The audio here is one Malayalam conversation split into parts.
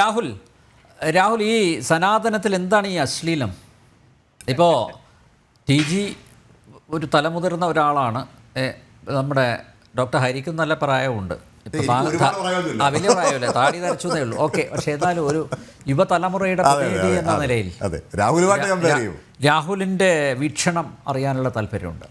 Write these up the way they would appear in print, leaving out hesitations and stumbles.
രാഹുൽ രാഹുൽ ഈ സനാതനത്തിൽ എന്താണ് ഈ അശ്ലീലം? ഇപ്പോൾ ടി ജി ഒരു തലമുതിർന്ന ഒരാളാണ്, നമ്മുടെ ഡോക്ടർ ഹരിക്കും നല്ല പ്രായമുണ്ട്, വലിയ പ്രായമല്ലേ, താടി നരച്ചതേ ഉള്ളൂ, ഓക്കെ. പക്ഷെ എന്നാലും ഒരു യുവതലമുറയുടെ പ്രതിനിധി എന്ന നിലയിൽ രാഹുലിൻ്റെ വീക്ഷണം അറിയാനുള്ള താല്പര്യമുണ്ട്.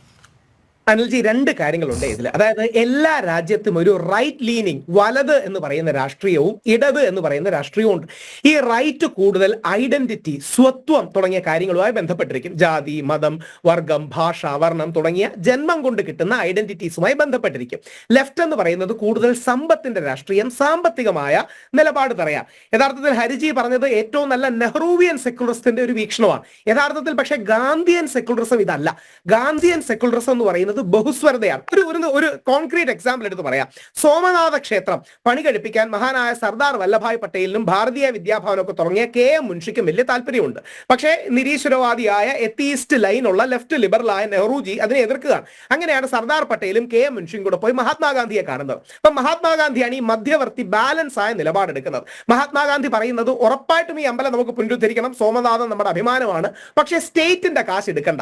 അനിൽജി, രണ്ട് കാര്യങ്ങളുണ്ട് ഇതിൽ. അതായത് എല്ലാ രാജ്യത്തും ഒരു റൈറ്റ് ലീനിങ്, വലത് എന്ന് പറയുന്ന രാഷ്ട്രീയവും ഇടത് എന്ന് പറയുന്ന രാഷ്ട്രീയവും ഉണ്ട്. ഈ റൈറ്റ് കൂടുതൽ ഐഡന്റിറ്റി, സ്വത്വം തുടങ്ങിയ കാര്യങ്ങളുമായി ബന്ധപ്പെട്ടിരിക്കും. ജാതി, മതം, വർഗം, ഭാഷ, വർണ്ണം തുടങ്ങിയ ജന്മം കൊണ്ട് കിട്ടുന്ന ഐഡന്റിറ്റീസുമായി ബന്ധപ്പെട്ടിരിക്കും. ലെഫ്റ്റ് എന്ന് പറയുന്നത് കൂടുതൽ സമ്പത്തിന്റെ രാഷ്ട്രീയം, സാമ്പത്തികമായ നിലപാട് പറയാം. യഥാർത്ഥത്തിൽ ഹരിജി പറഞ്ഞത് ഏറ്റവും നല്ല നെഹ്റുവിയൻ സെക്യുലറിസത്തിന്റെ ഒരു വീക്ഷണമാണ് യഥാർത്ഥത്തിൽ. പക്ഷേ ഗാന്ധിയൻ സെക്യുലറിസം ഇതല്ല. ഗാന്ധിയൻ സെക്യുലറിസം എന്ന് പറയുന്നത് ബഹുസ്വരതയാണ്. ഒരു കോൺക്രീറ്റ് എക്സാമ്പിൾ എടുത്ത് പറയാം. സോമനാഥ ക്ഷേത്രം പണി കഴിപ്പിക്കാൻ മഹാനായ സർദാർ വല്ലഭായ് പട്ടേലിനും ഭാരതീയ വിദ്യാഭവനൊക്കെ തുടങ്ങിയ KM മുൻഷിക്കും വലിയ താല്പര്യമുണ്ട്. പക്ഷേ നിരീശ്വരവാദിയായ എത്തീസ്റ്റ് ലൈനുള്ള ലെഫ്റ്റ് ലിബറലായ നെഹ്റുജി അതിനെ എതിർക്കുകയാണ്. അങ്ങനെയാണ് സർദാർ പട്ടേലും KM മുൻഷിയും കൂടെ പോയി മഹാത്മാഗാന്ധിയെ കാണുന്നത്. അപ്പൊ മഹാത്മാഗാന്ധിയാണ് ഈ മധ്യവർത്തി ബാലൻസ് ആയ നിലപാടെടുക്കുന്നത്. മഹാത്മാഗാന്ധി പറയുന്നത് ഉറപ്പായിട്ടും ഈ അമ്പലം നമുക്ക് പുനരുദ്ധരിക്കണം, സോമനാഥൻ നമ്മുടെ അഭിമാനമാണ്, പക്ഷേ സ്റ്റേറ്റിന്റെ കാശ് എടുക്കണ്ട.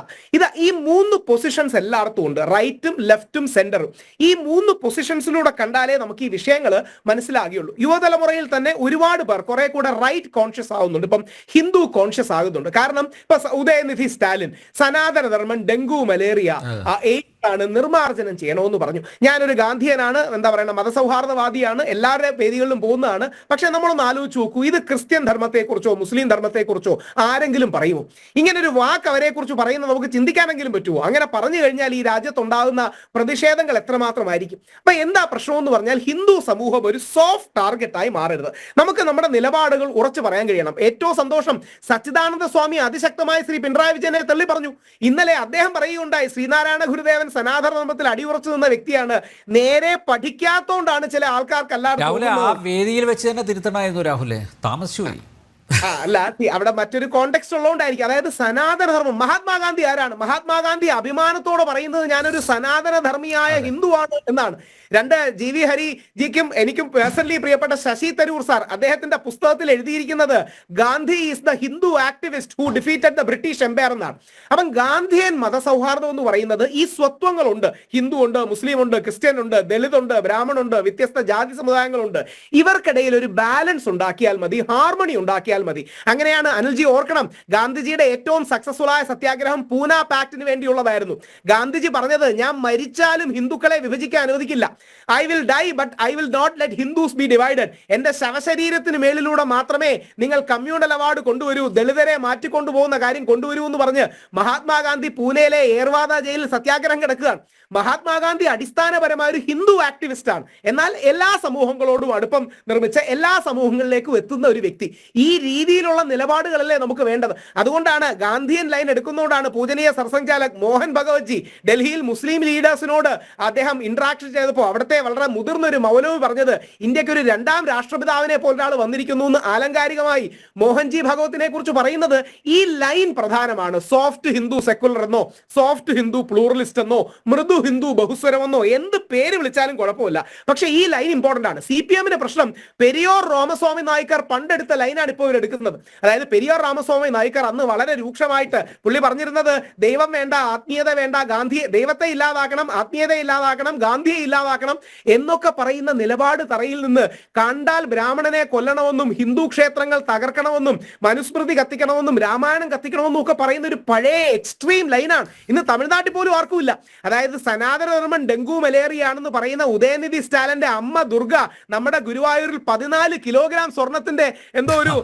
ഈ 3 പൊസിഷൻസ് എല്ലായിടത്തും ഉണ്ട്, റൈറ്റും ലെഫ്റ്റും സെന്ററും. ഈ 3 പൊസിഷൻസിലൂടെ കണ്ടാലേ നമുക്ക് ഈ വിഷയങ്ങൾ മനസ്സിലാകുകയുള്ളൂ. യുവതലമുറയിൽ തന്നെ ഒരുപാട് പേർ കുറെ കൂടെ റൈറ്റ് കോൺഷ്യസ് ആവുന്നുണ്ട്, ഇപ്പം ഹിന്ദു കോൺഷ്യസ് ആകുന്നുണ്ട്. കാരണം ഇപ്പൊ ഉദയനിധി സ്റ്റാലിൻ സനാതനധർമ്മം, ഡെങ്കു, മലേറിയ, ആണ് നിർമ്മാർജ്ജനം ചെയ്യണമെന്ന് പറഞ്ഞു. ഞാനൊരു ഗാന്ധിയനാണ്, എന്താ പറയുക, മതസൗഹാർദ്ദവാദിയാണ്, എല്ലാവരുടെ വേദികളിലും പോകുന്നതാണ്. പക്ഷെ നമ്മളൊന്ന് ആലോചിച്ച് നോക്കൂ, ഇത് ക്രിസ്ത്യൻ ധർമ്മത്തെക്കുറിച്ചോ മുസ്ലിം ധർമ്മത്തെക്കുറിച്ചോ ആരെങ്കിലും പറയുമോ? ഇങ്ങനൊരു വാക്ക് അവരെ കുറിച്ച് പറയുന്നത് നമുക്ക് ചിന്തിക്കാനെങ്കിലും പറ്റുമോ? അങ്ങനെ പറഞ്ഞു കഴിഞ്ഞാൽ ഈ രാജ്യത്തുണ്ടാകുന്ന പ്രതിഷേധങ്ങൾ എത്രമാത്രമായിരിക്കും. അപ്പൊ എന്താ പ്രശ്നം എന്ന് പറഞ്ഞാൽ, ഹിന്ദു സമൂഹം ഒരു സോഫ്റ്റ് ടാർഗറ്റായി മാറരുത്. നമുക്ക് നമ്മുടെ നിലപാടുകൾ ഉറച്ചു പറയാൻ കഴിയണം. ഏറ്റവും സന്തോഷം, സച്ചിദാനന്ദ സ്വാമി അതിശക്തമായി ശ്രീ പിണറായി വിജയനെ തള്ളി പറഞ്ഞു. ഇന്നലെ അദ്ദേഹം പറയുകയുണ്ടായി, ശ്രീനാരായണ ഗുരുദേവൻ സനാതനധർമ്മത്തിൽ അടിയുറച്ചു നിന്ന വ്യക്തിയാണ്, നേരെ പഠിക്കാത്തോണ്ടാണ് ചില ആൾക്കാർക്ക് അല്ലാതെ വേദിയിൽ വെച്ച് തന്നെ തിരുത്തണമായിരുന്നു രാഹുലെ, താമസിച്ചു. അല്ല, അവിടെ മറ്റൊരു കോണ്ടെക്സ്റ്റ് ഉള്ളതുകൊണ്ടായിരിക്കും. അതായത് സനാതനധർമ്മം, മഹാത്മാഗാന്ധി ആരാണ്? മഹാത്മാഗാന്ധി അഭിമാനത്തോടെ പറയുന്നത് ഞാനൊരു സനാതനധർമ്മിയായ ഹിന്ദുവാണ് എന്നാണ്. GV ഹരിജിക്കും എനിക്കും പേഴ്സണലി പ്രിയപ്പെട്ട ശശി തരൂർ സാർ, അദ്ദേഹത്തിന്റെ പുസ്തകത്തിൽ എഴുതിയിരിക്കുന്നത് Gandhi is the Hindu activist who defeated the British empire എന്നാണ്. അപ്പം ഗാന്ധിയൻ മതസൗഹാർദ്ദം എന്ന് പറയുന്നത് ഈ സ്വത്വങ്ങളുണ്ട്, ഹിന്ദു ഉണ്ട്, മുസ്ലിം ഉണ്ട്, ക്രിസ്ത്യൻ ഉണ്ട്, ദളിത് ഉണ്ട്, ബ്രാഹ്മണുണ്ട്, വ്യത്യസ്ത ജാതി സമുദായങ്ങളുണ്ട്. ഇവർക്കിടയിൽ ഒരു ബാലൻസ് ഉണ്ടാക്കിയാൽ മതി, ഹാർമണി ഉണ്ടാക്കിയാൽ മതി. അങ്ങനെയാണ് അനിൽജി ഓർക്കണം, ഗാന്ധിജിയുടെ ഏറ്റവും സക്സസ്ഫുൾ ആയ സത്യാഗ്രഹം പൂന പാക്ടിന് വേണ്ടിയുള്ളതായിരുന്നു. ഗാന്ധിജി പറഞ്ഞത്, ഞാൻ മരിച്ചാലും ഹിന്ദുക്കളെ വിഭജിക്കാൻ അനുവദിക്കില്ല. I will die but I will not let Hindus be divided. എന്റെ ശവശരീരത്തിന് മേലിലൂടെ മാത്രമേ നിങ്ങൾ കമ്മ്യൂണൽ അവാർഡ് കൊണ്ടുവരൂ, ദളിതരെ മാറ്റിക്കൊണ്ടുപോകുന്ന കാര്യം കൊണ്ടുവരൂ എന്ന് പറഞ്ഞ് മഹാത്മാഗാന്ധി പൂനെയിലെ ഏർവാദ ജയിലിൽ സത്യാഗ്രഹം കിടക്കുകയാണ്. മഹാത്മാഗാന്ധി അടിസ്ഥാനപരമായ ഒരു ഹിന്ദു ആക്ടിവിസ്റ്റ് ആണ്. എന്നാൽ എല്ലാ സമൂഹങ്ങളോടും അടുപ്പം നിർമ്മിച്ച എല്ലാ സമൂഹങ്ങളിലേക്കും എത്തുന്ന ഒരു വ്യക്തി. ഈ രീതിയിലുള്ള നിലപാടുകളല്ലേ നമുക്ക് വേണ്ടത്. അതുകൊണ്ടാണ് ഗാന്ധിയൻ ലൈൻ എടുക്കുന്നതുകൊണ്ടാണ് പൂജനീയ സർസംഘചാലക് മോഹൻ ഭഗവത്ജി ഡൽഹിയിൽ മുസ്ലിം ലീഡേഴ്സിനോട് അദ്ദേഹം ഇന്ററാക്ഷൻ ചെയ്തപ്പോൾ അവിടുത്തെ വളരെ മുതിർന്ന ഒരു മൗലവി പറഞ്ഞത്, ഇന്ത്യക്ക് ഒരു 2ാം രാഷ്ട്രപിതാവിനെ പോലൊരാൾ വന്നിരിക്കുന്നു എന്ന് ആലങ്കാരികമായി മോഹൻജി ഭഗവത്തിനെ കുറിച്ച് പറയുന്നത്. ഈ ലൈൻ പ്രധാനമാണ്. സോഫ്റ്റ് ഹിന്ദു സെക്കുലർ എന്നോ സോഫ്റ്റ് ഹിന്ദു പ്ലൂറലിസ്റ്റ് എന്നോ മൃദു ഹിന്ദു ബഹുസ്വരമെന്നോ എന്ത് പേര് വിളിച്ചാലും കുഴപ്പമില്ല. പക്ഷെ ഈ ലൈൻ ഇമ്പോർട്ടന്റ് ആണ്. CPM-ന്റെ പ്രശ്നം പെരിയോർ രാമസ്വാമി നായ്ക്കർ പണ്ടെടുത്ത ലൈനാണ് ഇപ്പോൾ ഇവർ എടുക്കുന്നത്. അതായത് പെരിയോർ രാമസ്വാമി നായ്ക്കർ അന്ന് വളരെ രൂക്ഷമായിട്ട് പുള്ളി പറഞ്ഞിരുന്നത്, ദൈവം വേണ്ട, ആത്മീയത വേണ്ട, ഗാന്ധിയെ, ദൈവത്തെ ഇല്ലാതാക്കണം, ആത്മീയത ഇല്ലാതാക്കണം, ഗാന്ധിയെ ഇല്ലാതാക്കണം എന്നൊക്കെ പറയുന്ന നിലപാട് തറയിൽ നിന്ന് കണ്ടാൽ ബ്രാഹ്മണനെ കൊല്ലണമെന്നും ഹിന്ദു ക്ഷേത്രങ്ങൾ തകർക്കണമെന്നും മനുസ്മൃതി കത്തിക്കണമെന്നും രാമായണം കത്തിക്കണമെന്നും ഒക്കെ പറയുന്ന ഒരു പഴയ എക്സ്ട്രീം ലൈനാണ്. ഇന്ന് തമിഴ്നാട്ടിൽ പോലും ആർക്കുമില്ല. അതായത് സനാതനധർമ്മം ഡെങ്കു മലേറിയ ആണെന്ന് പറയുന്ന ഉദയനിധി സ്റ്റാലിന്റെ അമ്മ ദുർഗ നമ്മുടെ ഗുരുവായൂരിൽ 14 കിലോഗ്രാം സ്വർണത്തിന്റെ എന്തോ ഒരു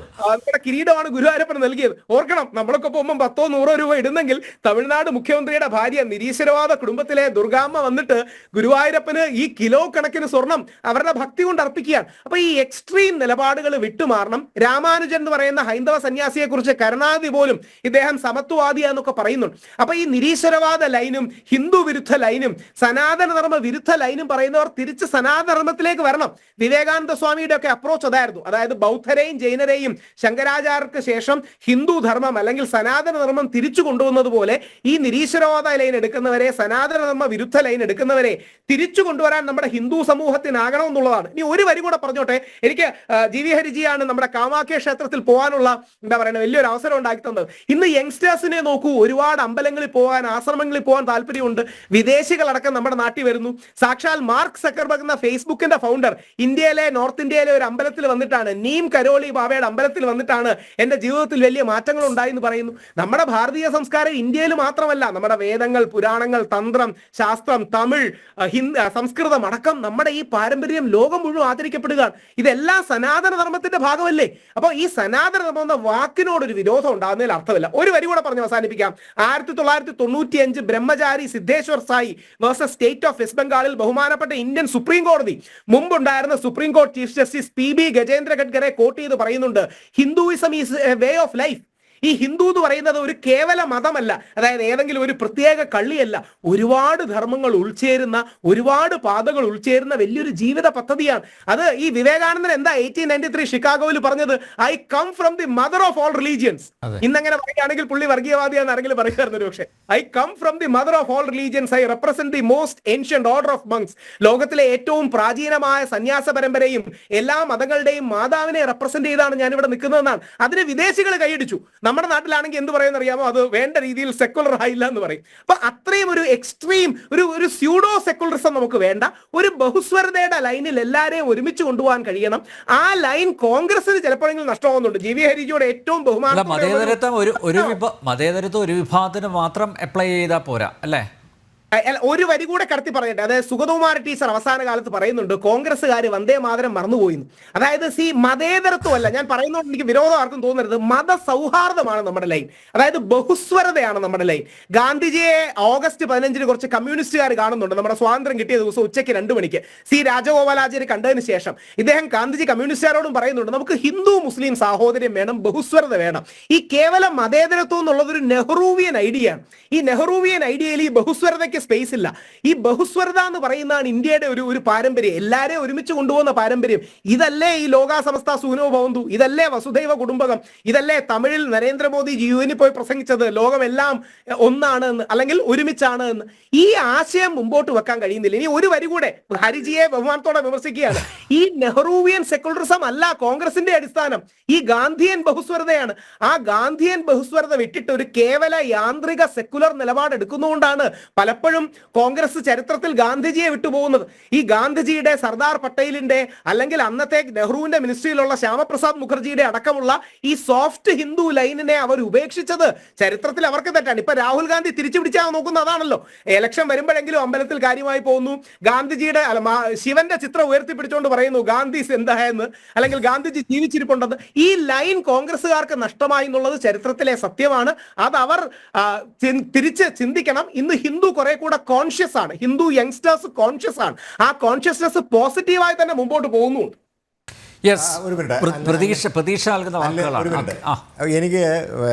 കിരീടമാണ് ഗുരുവായൂരപ്പന് നൽകിയത്. ഓർക്കണം, നമ്മളൊക്കെ പോകുമ്പോൾ 10-100 രൂപ ഇടുന്നെങ്കിൽ തമിഴ്നാട് മുഖ്യമന്ത്രിയുടെ ഭാര്യ നിരീശ്വരവാദ കുടുംബത്തിലെ ദുർഗാമ്മ വന്നിട്ട് ഗുരുവായൂരപ്പന് ഈ കിലോ കണക്കിന് സ്വർണം അവരുടെ ഭക്തി കൊണ്ട് അർപ്പിക്കുകയാണ്. അപ്പൊ ഈ എക്സ്ട്രീം നിലപാടുകൾ വിട്ടുമാറണം. രാമാനുജൻ എന്ന് പറയുന്ന ഹൈന്ദവ സന്യാസിയെ കുറിച്ച് കരുണാനിധി പോലും ഇദ്ദേഹം സമത്വവാദിയാന്നൊക്കെ പറയുന്നുണ്ട്. അപ്പൊ ഈ നിരീശ്വരവാദ ലൈനും ഹിന്ദു വിരുദ്ധ ലൈനും സനാതനധർമ്മ വിരുദ്ധ ലൈനും പറയുന്നവർ തിരിച്ച് സനാതനധർമ്മത്തിലേക്ക് വരണം. വിവേകാനന്ദ സ്വാമിയുടെ ഒക്കെ അപ്രോച്ച് അതായിരുന്നു. അതായത് ബൗദ്ധരെയും ജൈനരെയും ശങ്കരാചാര്യർക്ക് ശേഷം ഹിന്ദു ധർമ്മം അല്ലെങ്കിൽ സനാതന ധർമ്മം തിരിച്ചു കൊണ്ടുവന്നത് പോലെ ഈ നിരീശ്വരവാദ ലൈൻ എടുക്കുന്നവരെ, സനാതന ധർമ്മ വിരുദ്ധ ലൈൻ എടുക്കുന്നവരെ തിരിച്ചു കൊണ്ടുവരാൻ നമ്മുടെ ഹിന്ദു സമൂഹത്തിനാകണം എന്നുള്ളതാണ്. ഇനി ഒരു വരി കൂടെ പറഞ്ഞോട്ടെ. എനിക്ക് GV ഹരിജിയാണ് നമ്മുടെ കാമാഖ്യ ക്ഷേത്രത്തിൽ പോകാനുള്ള എന്താ പറയുക വലിയൊരു അവസരം ഉണ്ടാക്കി തന്നത്. ഇന്ന് യങ്സ്റ്റേഴ്സിനെ നോക്കൂ, ഒരുപാട് അമ്പലങ്ങളിൽ പോകാൻ, ആശ്രമങ്ങളിൽ പോകാൻ താല്പര്യമുണ്ട്. വിദേശികളടക്കം നമ്മുടെ നാട്ടിൽ വരുന്നു. സാക്ഷാൽ മാർക്ക് സക്കർബർഗ് എന്ന ഫേസ്ബുക്കിന്റെ ഫൗണ്ടർ ഇന്ത്യയിലെ, നോർത്ത് ഇന്ത്യയിലെ ഒരു അമ്പലത്തിൽ വന്നിട്ടാണ്, നീം കരോളി ബാബയുടെ അമ്പലത്തിൽ വന്നിട്ടാണ് എന്റെ ജീവിതത്തിൽ വലിയ മാറ്റങ്ങൾ ഉണ്ടായി എന്ന് പറയുന്നു. നമ്മുടെ ഭാരതീയ സംസ്കാരം ഇന്ത്യയിൽ മാത്രമല്ല, നമ്മുടെ വേദങ്ങൾ, പുരാണങ്ങൾ, തന്ത്രം, ശാസ്ത്രം, തമിഴ്, സംസ്കൃതം അടക്കം നമ്മുടെ ഈ പാരമ്പര്യം ലോകം മുഴുവൻ ആദരിക്കപ്പെടുകയാണ്. ഇതെല്ലാം സനാതന ധർമ്മത്തിന്റെ ഭാഗമല്ലേ? അപ്പോൾ ഈ സനാതന ധർമ്മം എന്ന വാക്കിനോടൊരു വിരോധം ഉണ്ടാകുന്നതിൽ അർത്ഥമില്ല. ഒരു വരി കൂടെ പറഞ്ഞ് അവസാനിപ്പിക്കാം. 1995 Brahmachari Siddheshwar Sai versus state of west ബംഗാളിൽ ബഹുമാനപ്പെട്ട ഇന്ത്യൻ സുപ്രീം കോടതി, മുമ്പുണ്ടായിരുന്ന സുപ്രീം കോടതി ചീഫ് ജസ്റ്റിസ് PB ഗജേന്ദ്ര ഖഡ്ഗറെ കോട്ട് ചെയ്ത് പറയുന്നുണ്ട്, Hinduism is a way of life. ഈ ഹിന്ദു എന്ന് പറയുന്നത് ഒരു കേവല മതമല്ല, അതായത് ഏതെങ്കിലും ഒരു പ്രത്യേക കള്ളിയല്ല, ഒരുപാട് ധർമ്മങ്ങൾ ഉൾച്ചേരുന്ന, ഒരുപാട് പാതകൾ ഉൾച്ചേരുന്ന വലിയൊരു ജീവിത പദ്ധതിയാണ്. അത് ഈ വിവേകാനന്ദൻ എന്താ 1893 ഷിക്കാഗോയിൽ പറഞ്ഞത്? I come from the mother of all religions. ഇന്നങ്ങനെ പറയുകയാണെങ്കിൽ പുള്ളി വർഗീയവാദിയാണെന്ന് ആരെങ്കിലും പറയുമായിരുന്നു. പക്ഷേ I come from the mother of all religions, I represent the most ancient order of monks. ലോകത്തിലെ ഏറ്റവും പ്രാചീനമായ സന്യാസ പരമ്പരയും എല്ലാ മതങ്ങളുടെയും മാതാവിനെ റെപ്രസെന്റ് ചെയ്താണ് ഞാൻ ഇവിടെ നിൽക്കുന്നതെന്നാണ്. അതിന് വിദേശികൾ കൈയടിച്ചു. നമ്മുടെ നാട്ടിലാണെങ്കിൽ എന്ത് പറയുന്ന അറിയാമോ? അത് വേണ്ട രീതിയിൽ സെക്കുലർ ആയില്ല എന്ന് പറയും. അപ്പൊ അത്രയും ഒരു എക്സ്ട്രീം ഒരു സ്യൂഡോ സെക്കുലറിസം നമുക്ക് വേണ്ട. ഒരു ബഹുസ്വരതയുടെ ലൈനിൽ എല്ലാവരെയും ഒരുമിച്ച് കൊണ്ടുപോകാൻ കഴിയണം. ആ ലൈൻ കോൺഗ്രസിന് ചിലപ്പോഴെങ്കിലും നഷ്ടമാകുന്നുണ്ട്. GV ഹരിജിയോട് ഏറ്റവും ബഹുമാനം, മതേതരത്വം ഒരു വിഭാഗത്തിന് മാത്രം അപ്ലൈ ചെയ്താൽ പോരാ അല്ലേ? ഒരു വരി കൂടെ കടത്തി പറയട്ടെ. അതായത് സുഗതകുമാര ടീച്ചർ അവസാന കാലത്ത് പറയുന്നുണ്ട് കോൺഗ്രസ്സുകാർ വന്ദേ മാതരം മറന്നുപോയി. അതായത് മതേതരത്വമല്ല ഞാൻ പറയുന്നതുകൊണ്ട് എനിക്ക് വിരോധം ആർക്കും തോന്നരുത്. മത സൗഹാർദ്ദമാണ് നമ്മുടെ ലൈൻ, അതായത് ബഹുസ്വരതയാണ് നമ്മുടെ ലൈൻ. ഗാന്ധിജിയെ ഓഗസ്റ്റ് 15 കുറച്ച് കമ്മ്യൂണിസ്റ്റുകാർ കാണുന്നുണ്ട്. നമ്മുടെ സ്വാതന്ത്ര്യം കിട്ടിയ ദിവസം ഉച്ചയ്ക്ക് 2 മണിക്ക് രാജഗോപാലാചാര്യ കണ്ടതിന് ശേഷം ഇദ്ദേഹം ഗാന്ധിജി കമ്മ്യൂണിസ്റ്റുകാരോടും പറയുന്നുണ്ട്, നമുക്ക് ഹിന്ദു മുസ്ലിം സാഹോദര്യം വേണം, ബഹുസ്വരത വേണം. ഈ കേവലം മതേതരത്വം എന്നുള്ളത് ഒരു നെഹ്റുവിയൻ ഐഡിയയാണ്. ഈ നെഹ്റുവിയൻ ഐഡിയയിൽ ഈ ബഹുസ്വരതയ്ക്ക് സ്പേസ് ഇല്ല. ഈ ബഹുസ്വരത എന്ന് പറയുന്നതാണ് ഇന്ത്യയുടെ ഒരു പാരമ്പര്യം, എല്ലാവരെയും ഒരുമിച്ച് കൊണ്ടുപോകുന്ന പാരമ്പര്യം. ഇതല്ലേ ഈ ലോകാ സമസ്ത സൂനോ ഭവന്തു, ഇതല്ലേ വസുധൈവ കുടുംബകം, ഇതല്ലേ തമിഴിൽ നരേന്ദ്രമോദി UN പോയി പ്രസംഗിച്ചത്, ലോകമെല്ലാം ഒന്നാണ് എന്ന്, അല്ലെങ്കിൽ ഒരുമിച്ചാണ് എന്ന്. ഈ ആശയം മുമ്പോട്ട് വെക്കാൻ കഴിയുന്നില്ല. ഇനി ഒരു വരി കൂടെ ഹരിജിയെ ബഹുമാനത്തോടെ വിമർശിക്കുകയാണ്. ഈ നെഹ്റുവിയൻ സെക്കുലറിസം അല്ല കോൺഗ്രസിന്റെ അടിസ്ഥാനം, ഈ ഗാന്ധിയൻ ബഹുസ്വരതയാണ്. ആ ഗാന്ധിയൻ ബഹുസ്വരത വിട്ടിട്ട് ഒരു കേവല യാന്ത്രിക സെക്കുലർ നിലപാട് എടുക്കുന്നതുകൊണ്ടാണ് പലപ്പോഴും കോൺഗ്രസ് ചരിത്രത്തിൽ ഗാന്ധിജിയെ വിട്ടുപോകുന്നത്. ഈ ഗാന്ധിജിയുടെ, സർദാർ പട്ടേലിന്റെ, അല്ലെങ്കിൽ അന്നത്തെ നെഹ്റുവിന്റെ മിനിസ്ട്രിയിലുള്ള ശ്യാമപ്രസാദ് മുഖർജിയുടെ അടക്കമുള്ള ഈ സോഫ്റ്റ് ഹിന്ദു ലൈനിനെ അവർ ഉപേക്ഷിച്ചത് ചരിത്രത്തിൽ അവർക്ക് തെറ്റാണ്. ഇപ്പൊ രാഹുൽ ഗാന്ധി തിരിച്ചു പിടിച്ചാൽ നോക്കുന്നത് അതാണല്ലോ. ഇലക്ഷൻ വരുമ്പോഴെങ്കിലും അമ്പലത്തിൽ കാര്യമായി പോകുന്നു, ഗാന്ധിജിയുടെ ശിവന്റെ ചിത്രം ഉയർത്തിപ്പിടിച്ചുകൊണ്ട് പറയുന്നു ഗാന്ധി എന്തായെന്ന്, അല്ലെങ്കിൽ ഗാന്ധിജി ജീവിച്ചിരിപ്പുണ്ടെന്ന്. ഈ ലൈൻ കോൺഗ്രസ്സുകാർക്ക് നഷ്ടമായി എന്നുള്ളത് ചരിത്രത്തിലെ സത്യമാണ്. അത് അവർ തിരിച്ച് ചിന്തിക്കണം. ഇന്ന് ഹിന്ദു കുറെ കൂടെ കോൺഷ്യസ് ആണ്, ഹിന്ദു യങ്സ്റ്റേഴ്സ് കോൺഷ്യസ് ആണ്. ആ കോൺഷ്യസ്നെസ് പോസിറ്റീവായി തന്നെ മുമ്പോട്ട് പോകുന്നുണ്ട്. പ്രതീക്ഷ നൽകുന്ന വാക്കുകളാണ്. എനിക്ക്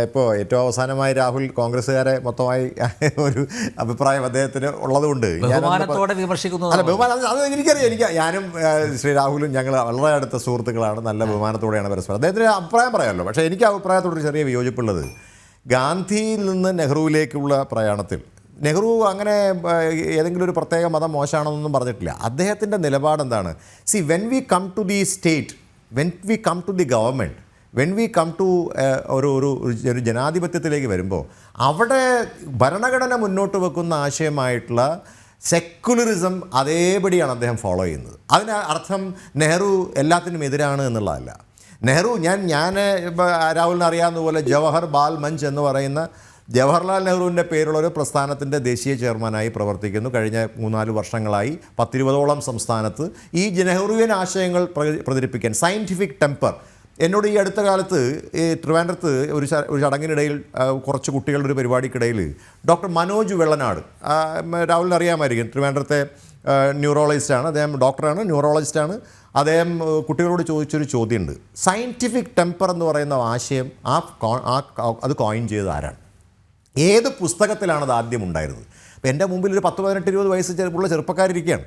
ഇപ്പോൾ ഏറ്റവും അവസാനമായി രാഹുൽ കോൺഗ്രസ്സുകാരെ മൊത്തമായി ഒരു അഭിപ്രായം അദ്ദേഹത്തിന് ഉള്ളതുകൊണ്ട് ബഹുമാനത്തോടെ വിമർശിക്കുന്നു. അല്ല, ബഹുമാനം അത് എനിക്കറിയാം. ഞാനും ശ്രീ രാഹുലും ഞങ്ങൾ വളരെ അടുത്ത സുഹൃത്തുക്കളാണ്. നല്ല ബഹുമാനത്തോടെയാണ് പരസ്പരം. അദ്ദേഹത്തിന് അഭിപ്രായം പറയാമല്ലോ. പക്ഷേ എനിക്ക് അഭിപ്രായത്തോടൊരു ചെറിയ വിയോജിപ്പുള്ളത്, ഗാന്ധിയിൽ നിന്ന് നെഹ്റുവിലേക്കുള്ള പ്രയാണത്തിൽ നെഹ്റു അങ്ങനെ ഏതെങ്കിലും ഒരു പ്രത്യേക മതം മോശമാണെന്നൊന്നും പറഞ്ഞിട്ടില്ല. അദ്ദേഹത്തിൻ്റെ നിലപാട് എന്താണ്? When we come to the state, when we come to the government, when we come to ഒരു ജനാധിപത്യത്തിലേക്ക് വരുമ്പോൾ അവിടെ ഭരണഘടന മുന്നോട്ട് വെക്കുന്ന ആശയമായിട്ടുള്ള സെക്കുലറിസം അതേപടിയാണ് അദ്ദേഹം ഫോളോ ചെയ്യുന്നത്. അതിന് അർത്ഥം നെഹ്റു എല്ലാത്തിനും എതിരാണ് എന്നുള്ളതല്ല. നെഹ്റു ഞാൻ രാഹുലിന് അറിയാവുന്ന പോലെ ജവഹർ ബാൽ മഞ്ച് എന്ന് പറയുന്ന ജവഹർലാൽ നെഹ്റുവിൻ്റെ പേരുള്ള ഒരു പ്രസ്ഥാനത്തിൻ്റെ ദേശീയ ചെയർമാനായി പ്രവർത്തിക്കുന്നു. കഴിഞ്ഞ 3-4 വർഷങ്ങളായി 10-20ഓളം സംസ്ഥാനത്ത് ഈ നെഹ്റുവിയൻ ആശയങ്ങൾ പ്രചരിപ്പിക്കാൻ സയൻറ്റിഫിക് ടെമ്പർ. എന്നോട് ഈ അടുത്ത കാലത്ത് ഈ ട്രിവാൻഡ്രത്ത് ഒരു ചടങ്ങിനിടയിൽ കുറച്ച് കുട്ടികളുടെ ഒരു പരിപാടിക്കിടയിൽ ഡോക്ടർ മനോജ് വെള്ളനാട്, രാഹുലിന് അറിയാമായിരിക്കും, ട്രിവാൻഡ്രത്തെ ന്യൂറോളജിസ്റ്റാണ് അദ്ദേഹം, ഡോക്ടറാണ്, ന്യൂറോളജിസ്റ്റാണ്. അദ്ദേഹം കുട്ടികളോട് ചോദിച്ചൊരു ചോദ്യമുണ്ട്. സയൻറ്റിഫിക് ടെമ്പർ എന്ന് പറയുന്ന ആശയം അത് കോയിൻ ചെയ്തത് ആരാണ്? ഏത് പുസ്തകത്തിലാണത് ആദ്യം ഉണ്ടായിരുന്നത്? അപ്പോൾ എൻ്റെ മുമ്പിൽ ഒരു 10-18-20 വയസ്സ് ഉള്ള ചെറുപ്പക്കാരിരിക്കുകയാണ്.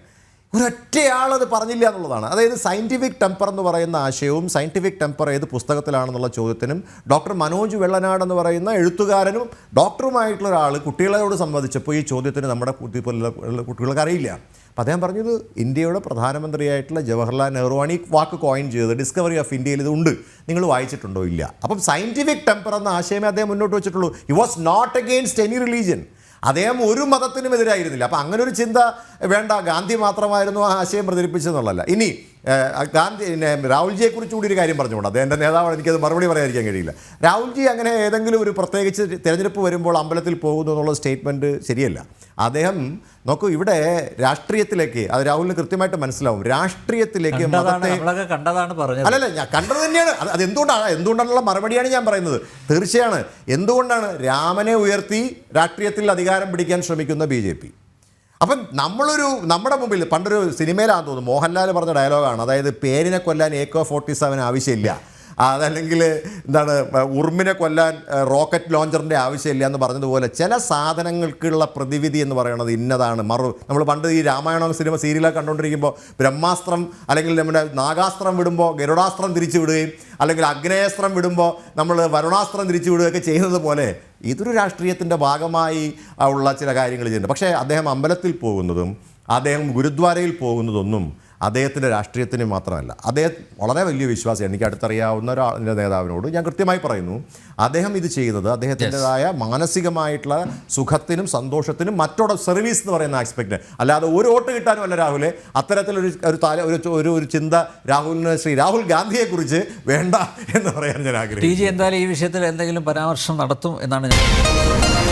ഒരൊറ്റയാളത് പറഞ്ഞില്ല എന്നുള്ളതാണ്. അതായത് സയൻറ്റിഫിക് ടെമ്പർ എന്ന് പറയുന്ന ആശയവും സയൻറ്റിഫിക് ടെമ്പർ ഏത് പുസ്തകത്തിലാണെന്നുള്ള ചോദ്യത്തിനും ഡോക്ടർ മനോജ് വെള്ളനാട് എന്ന് പറയുന്ന എഴുത്തുകാരനും ഡോക്ടറുമായിട്ടുള്ള ഒരാൾ കുട്ടികളോട് സംബന്ധിച്ചപ്പോൾ ഈ ചോദ്യത്തിന് നമ്മുടെ കുട്ടികൾക്ക് അറിയില്ല. അപ്പോൾ അദ്ദേഹം പറഞ്ഞത് ഇന്ത്യയുടെ പ്രധാനമന്ത്രിയായിട്ടുള്ള ജവഹർലാൽ നെഹ്റുവാണ് ഈ വാക്ക് കോയിൻ ചെയ്തത്. ഡിസ്കവറി ഓഫ് ഇന്ത്യയിൽ ഇതുണ്ട്, നിങ്ങൾ വായിച്ചിട്ടുണ്ടോ? ഇല്ല. അപ്പം സയൻറ്റിഫിക് ടെമ്പർ എന്ന ആശയമേ അദ്ദേഹം മുന്നോട്ട് വെച്ചിട്ടുള്ളൂ. He was not against any religion. അദ്ദേഹം ഒരു മതത്തിനും എതിരായിരുന്നില്ല. അപ്പം അങ്ങനെ ഒരു ചിന്ത വേണ്ട, ഗാന്ധി മാത്രമായിരുന്നു ആ ആശയം പ്രചരിപ്പിച്ചതെന്നുള്ളതല്ല. ഇനി ഗാന്ധി രാഹുൽജിയെക്കുറിച്ച് കൂടി ഒരു കാര്യം പറഞ്ഞുകൊണ്ട് അദ്ദേഹം എൻ്റെ നേതാവാണ്, എനിക്കത് മറുപടി പറയാതിരിക്കാൻ കഴിയില്ല. രാഹുൽജി അങ്ങനെ ഏതെങ്കിലും ഒരു പ്രത്യേകിച്ച് തിരഞ്ഞെടുപ്പ് വരുമ്പോൾ അമ്പലത്തിൽ പോകുന്നു എന്നുള്ള സ്റ്റേറ്റ്മെൻറ്റ് ശരിയല്ല. അദ്ദേഹം നോക്കൂ, ഇവിടെ രാഷ്ട്രീയത്തിലേക്ക് അത് രാഹുലിന് കൃത്യമായിട്ട് മനസ്സിലാവും. രാഷ്ട്രീയത്തിലേക്ക് കണ്ടതാണ് പറഞ്ഞത്. അല്ലല്ല, ഞാൻ കണ്ടത് തന്നെയാണ്. അത് എന്തുകൊണ്ടാണെന്നുള്ള മറുപടിയാണ് ഞാൻ പറയുന്നത്. തീർച്ചയാണ്. എന്തുകൊണ്ടാണ് രാമനെ ഉയർത്തി രാഷ്ട്രീയത്തിൽ അധികാരം പിടിക്കാൻ ശ്രമിക്കുന്ന BJP? അപ്പം നമ്മുടെ മുമ്പിൽ പണ്ടൊരു സിനിമയിലാണെന്ന് തോന്നുന്നു മോഹൻലാൽ പറഞ്ഞ ഡയലോഗാണ്, അതായത് പേരിനെ കൊല്ലാൻ AK-47 ആവശ്യമില്ല, അതല്ലെങ്കിൽ എന്താണ് ഉറുമ്പിനെ കൊല്ലാൻ റോക്കറ്റ് ലോഞ്ചറിൻ്റെ ആവശ്യമില്ല എന്ന് പറഞ്ഞതുപോലെ ചില സാധനങ്ങൾക്കുള്ള പ്രതിവിധി എന്ന് പറയുന്നത് ഇന്നതാണ്. നമ്മൾ പണ്ട് ഈ രാമായണം സിനിമ സീരിയലൊക്കെ കണ്ടുകൊണ്ടിരിക്കുമ്പോൾ ബ്രഹ്മാസ്ത്രം അല്ലെങ്കിൽ നമ്മുടെ നാഗാസ്ത്രം വിടുമ്പോൾ ഗരുഡാസ്ത്രം തിരിച്ചു വിടുകയും അല്ലെങ്കിൽ അഗ്നേയസ്ത്രം വിടുമ്പോൾ നമ്മൾ വരുണാസ്ത്രം തിരിച്ചു വിടുകയൊക്കെ ചെയ്യുന്നത് പോലെ ഇതൊരു രാഷ്ട്രീയത്തിൻ്റെ ഭാഗമായി ഉള്ള ചില കാര്യങ്ങൾ ചെയ്യുന്നുണ്ട്. പക്ഷേ അദ്ദേഹം അമ്പലത്തിൽ പോകുന്നതും അദ്ദേഹം ഗുരുദ്വാരയിൽ പോകുന്നതൊന്നും അദ്ദേഹത്തിൻ്റെ രാഷ്ട്രീയത്തിന് മാത്രമല്ല. അദ്ദേഹം വളരെ വലിയ വിശ്വാസിയാണ്. എനിക്ക് അടുത്തറിയാവുന്ന ഒരാളിൻ്റെ നേതാവിനോട് ഞാൻ കൃത്യമായി പറയുന്നു, അദ്ദേഹം ഇത് ചെയ്യുന്നത് അദ്ദേഹത്തിൻ്റെതായ മാനസികമായിട്ടുള്ള സുഖത്തിനും സന്തോഷത്തിനും മറ്റോടെ സർവീസ് എന്ന് പറയുന്ന ആസ്പെക്റ്റ്, അല്ലാതെ ഒരു വോട്ട് കിട്ടാനും അല്ല രാഹുലെ. അത്തരത്തിലൊരു ചിന്ത ശ്രീ രാഹുൽ ഗാന്ധിയെക്കുറിച്ച് വേണ്ട എന്ന് പറയാൻ ഞാൻ ആഗ്രഹിക്കുന്നു. TG എന്തായാലും ഈ വിഷയത്തിൽ എന്തെങ്കിലും പരാമർശം നടത്തും എന്നാണ് ഞാൻ